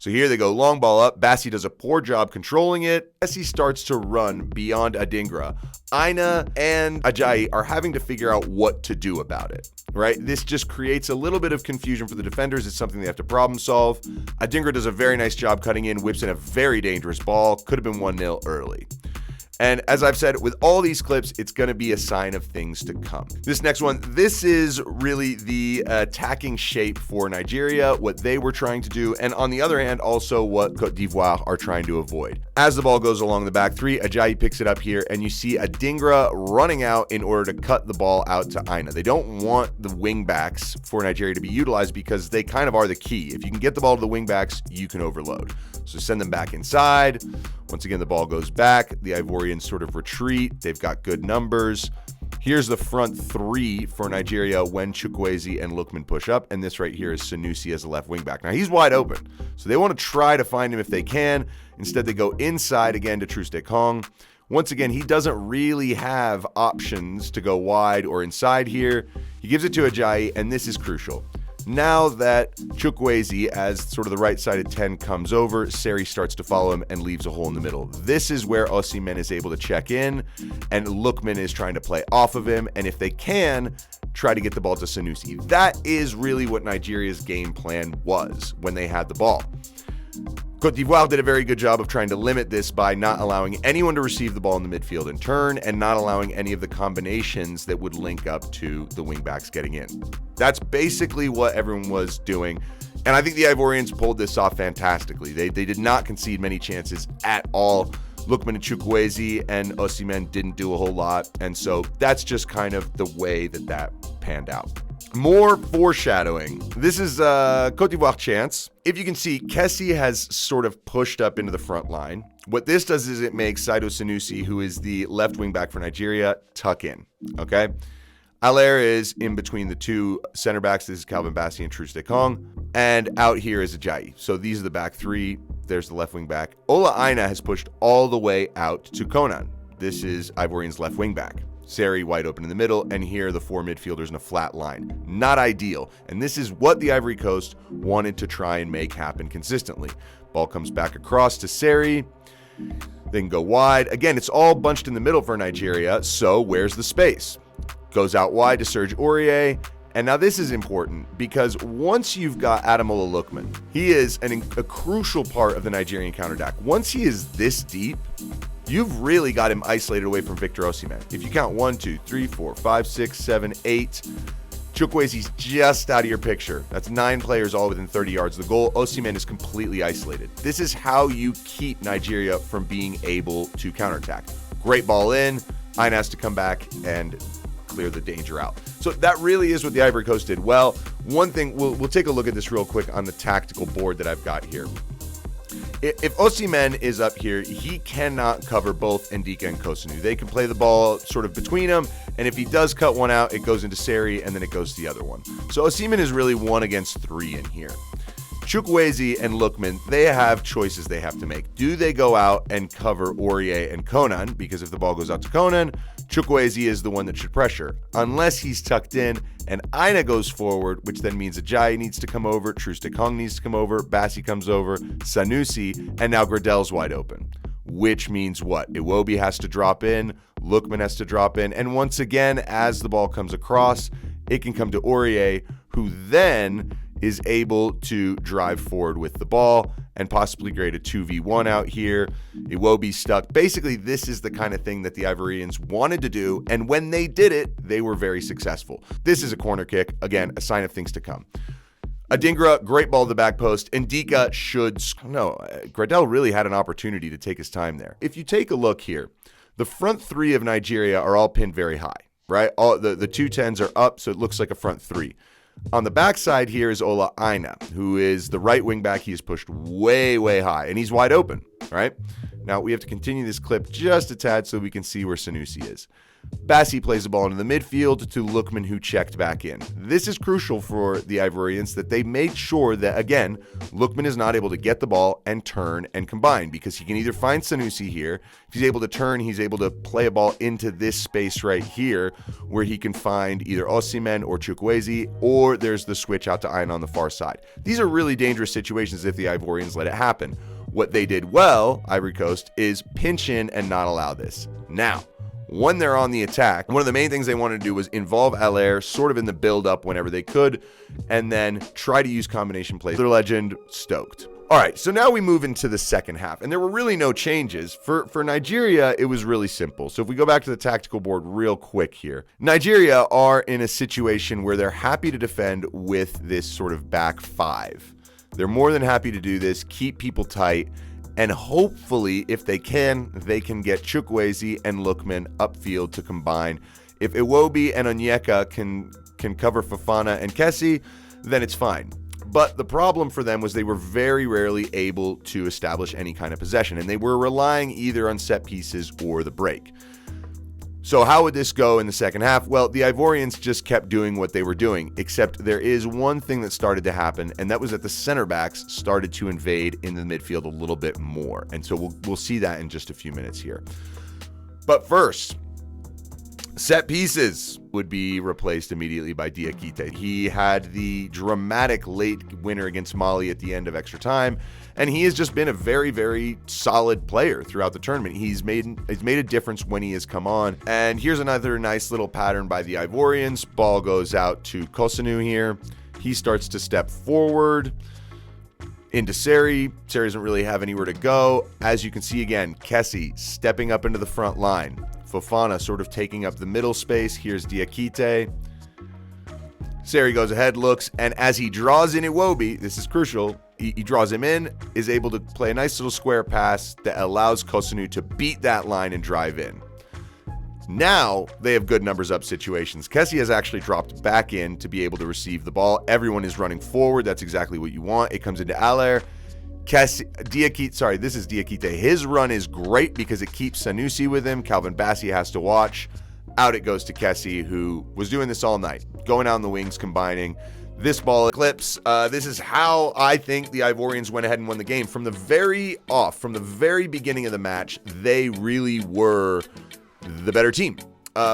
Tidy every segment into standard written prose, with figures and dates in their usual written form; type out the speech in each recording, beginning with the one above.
So here they go, long ball up. Bassi does a poor job controlling it. Bassi starts to run beyond Adingra. Aina and Ajayi are having to figure out what to do about it, right? This just creates a little bit of confusion for the defenders. It's something they have to problem solve. Adingra does a very nice job cutting in, whips in a very dangerous ball. Could have been 1-0 early. And as I've said, with all these clips, it's going to be a sign of things to come. This next one, this is really the attacking shape for Nigeria, what they were trying to do, and on the other hand, also what Côte d'Ivoire are trying to avoid. As the ball goes along the back three, Ajayi picks it up here, and you see Adingra running out in order to cut the ball out to Aina. They don't want the wingbacks for Nigeria to be utilized because they kind of are the key. If you can get the ball to the wingbacks, you can overload. So send them back inside. Once again, the ball goes back. The Ivorians sort of retreat. They've got good numbers. Here's the front three for Nigeria when Chukwueze and Lookman push up. And this right here is Sanusi as a left wing back. Now, he's wide open. So they want to try to find him if they can. Instead, they go inside again to Troost-Ekong. Once again, he doesn't really have options to go wide or inside here. He gives it to Ajayi, and this is crucial. Now that Chukwueze, as sort of the right-sided 10, comes over, Seri starts to follow him and leaves a hole in the middle. This is where Osimhen is able to check in, and Lookman is trying to play off of him, and if they can, try to get the ball to Sanusi. That is really what Nigeria's game plan was when they had the ball. Côte d'Ivoire did a very good job of trying to limit this by not allowing anyone to receive the ball in the midfield and turn, and not allowing any of the combinations that would link up to the wingbacks getting in. That's basically what everyone was doing, and I think the Ivorians pulled this off fantastically. They did not concede many chances at all. Lookman and Chukwueze and Osimhen didn't do a whole lot, and so that's just kind of the way that panned out. More foreshadowing. This is Côte d'Ivoire chance. If you can see, Kessie has sort of pushed up into the front line. What this does is it makes Saido Sanusi, who is the left wing back for Nigeria, tuck in, okay? Allaire is in between the two center backs. This is Calvin Bassey and Troost-Ekong. And out here is Ajayi. So these are the back three. There's the left wing back. Ola Aina has pushed all the way out to Conan. This is Ivorian's left wing back. Seri wide open in the middle, and here the four midfielders in a flat line. Not ideal, and this is what the Ivory Coast wanted to try and make happen consistently. Ball comes back across to Seri, then go wide. Again, it's all bunched in the middle for Nigeria, so where's the space? Goes out wide to Serge Aurier, and now this is important because once you've got Ademola Lookman, he is a crucial part of the Nigerian counterattack. Once he is this deep, you've really got him isolated away from Victor Osimhen. If you count 1, 2, 3, 4, 5, 6, 7, 8, Chukwueze's just out of your picture. That's 9 players all within 30 yards of the goal. Osimhen is completely isolated. This is how you keep Nigeria from being able to counterattack. Great ball in. Aina has to come back and clear the danger out. So that really is what the Ivory Coast did well. One thing, we'll take a look at this real quick on the tactical board that I've got here. If Osimhen is up here, he cannot cover both Ndika and Kosunu. They can play the ball sort of between them, and if he does cut one out, it goes into Seri, and then it goes to the other one. So Osimhen is really 1 against 3 in here. Chukwueze and Lookman, they have choices they have to make. Do they go out and cover Aurier and Conan? Because if the ball goes out to Conan, Chukwueze is the one that should pressure. Unless he's tucked in and Aina goes forward, which then means Ajayi needs to come over, Troost-Ekong needs to come over, Bassey comes over, Sanusi, and now Gradel's wide open. Which means what? Iwobi has to drop in, Lookman has to drop in, and once again, as the ball comes across, it can come to Aurier, who then is able to drive forward with the ball and possibly create a 2v1 out here. Iwobi stuck. Basically, this is the kind of thing that the Ivorians wanted to do, and when they did it, they were very successful. This is a corner kick. Again, a sign of things to come. Adingra, great ball to the back post. Ndika should... No, Gradel really had an opportunity to take his time there. If you take a look here, the front three of Nigeria are all pinned very high, right? All the 2 10s are up, so it looks like a front three. On the backside here is Ola Aina, who is the right wing back. He is pushed way, way high, and he's wide open, right? Now, we have to continue this clip just a tad so we can see where Sanusi is. Bassi plays the ball into the midfield to Lookman, who checked back in. This is crucial for the Ivorians, that they made sure that, again, Lookman is not able to get the ball and turn and combine, because he can either find Sanusi here. If he's able to turn, he's able to play a ball into this space right here where he can find either Osimhen or Chukwueze, or there's the switch out to Aina on the far side. These are really dangerous situations if the Ivorians let it happen. What they did well, Ivory Coast, is pinch in and not allow this. Now, when they're on the attack, one of the main things they wanted to do was involve Allaire sort of in the build-up whenever they could, and then try to use combination plays. Their legend, stoked. All right, so now we move into the second half, and there were really no changes. For Nigeria, it was really simple. So if we go back to the tactical board real quick here, Nigeria are in a situation where they're happy to defend with this sort of back five. They're more than happy to do this, keep people tight, and hopefully, if they can get Chukwueze and Lookman upfield to combine. If Iwobi and Onyeka can cover Fofana and Kessie, then it's fine. But the problem for them was they were very rarely able to establish any kind of possession, and they were relying either on set pieces or the break. So how would this go in the second half? Well, the Ivorians just kept doing what they were doing, except there is one thing that started to happen, and that was that the center backs started to invade in the midfield a little bit more. And so we'll see that in just a few minutes here. But first, set pieces would be replaced immediately by Diakite. He had the dramatic late winner against Mali at the end of extra time, and he has just been a very, very solid player throughout the tournament. He's made a difference when he has come on. And here's another nice little pattern by the Ivorians. Ball goes out to Kosunu here. He starts to step forward into Seri. Seri doesn't really have anywhere to go. As you can see again, Kessie stepping up into the front line. Fofana sort of taking up the middle space. Here's Diakite. Seri goes ahead, looks, and as he draws in Iwobi, this is crucial, he draws him in, is able to play a nice little square pass that allows Kosunu to beat that line and drive in. Now they have good numbers up situations. Kessie has actually dropped back in to be able to receive the ball. Everyone is running forward. That's exactly what you want. It comes into Allaire. This is Diakite. His run is great because it keeps Sanusi with him. Calvin Bassi has to watch. Out it goes to Kessie, who was doing this all night, going out on the wings, combining. This ball clips. This is how I think the Ivorians went ahead and won the game. From the very beginning of the match, they really were the better team.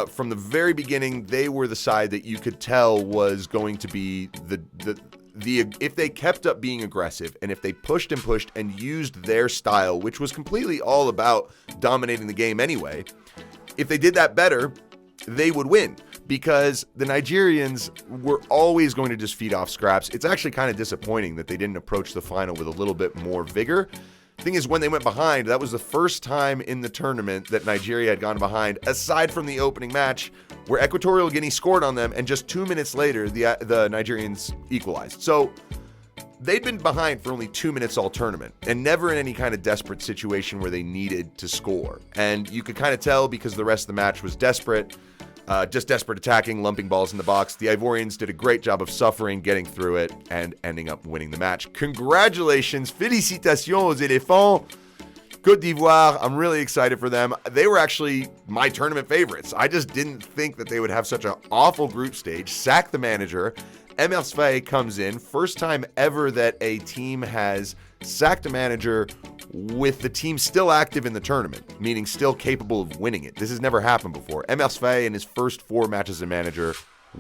From the very beginning, they were the side that you could tell was going to be if they kept up being aggressive, and if they pushed and used their style, which was completely all about dominating the game anyway, if they did that better, they would win, because the Nigerians were always going to just feed off scraps. It's actually kind of disappointing that they didn't approach the final with a little bit more vigor. The thing is, when they went behind, that was the first time in the tournament that Nigeria had gone behind, aside from the opening match, where Equatorial Guinea scored on them, and just 2 minutes later, the Nigerians equalized. So they'd been behind for only 2 minutes all tournament, and never in any kind of desperate situation where they needed to score. And you could kind of tell, because the rest of the match was desperate, just desperate attacking, lumping balls in the box. The Ivorians did a great job of suffering, getting through it, and ending up winning the match. Congratulations, félicitations aux éléphants, Côte d'Ivoire. I'm really excited for them. They were actually my tournament favorites. I just didn't think that they would have such an awful group stage, sack the manager. Emers Faye comes in, first time ever that a team has sacked a manager with the team still active in the tournament, meaning still capable of winning it. This has never happened before. Emers Faye, in his first 4 matches as a manager,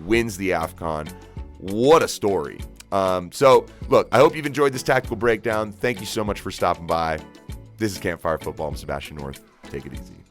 wins the AFCON. What a story. So, look, I hope you've enjoyed this tactical breakdown. Thank you so much for stopping by. This is Campfire Football. I'm Sebastian North. Take it easy.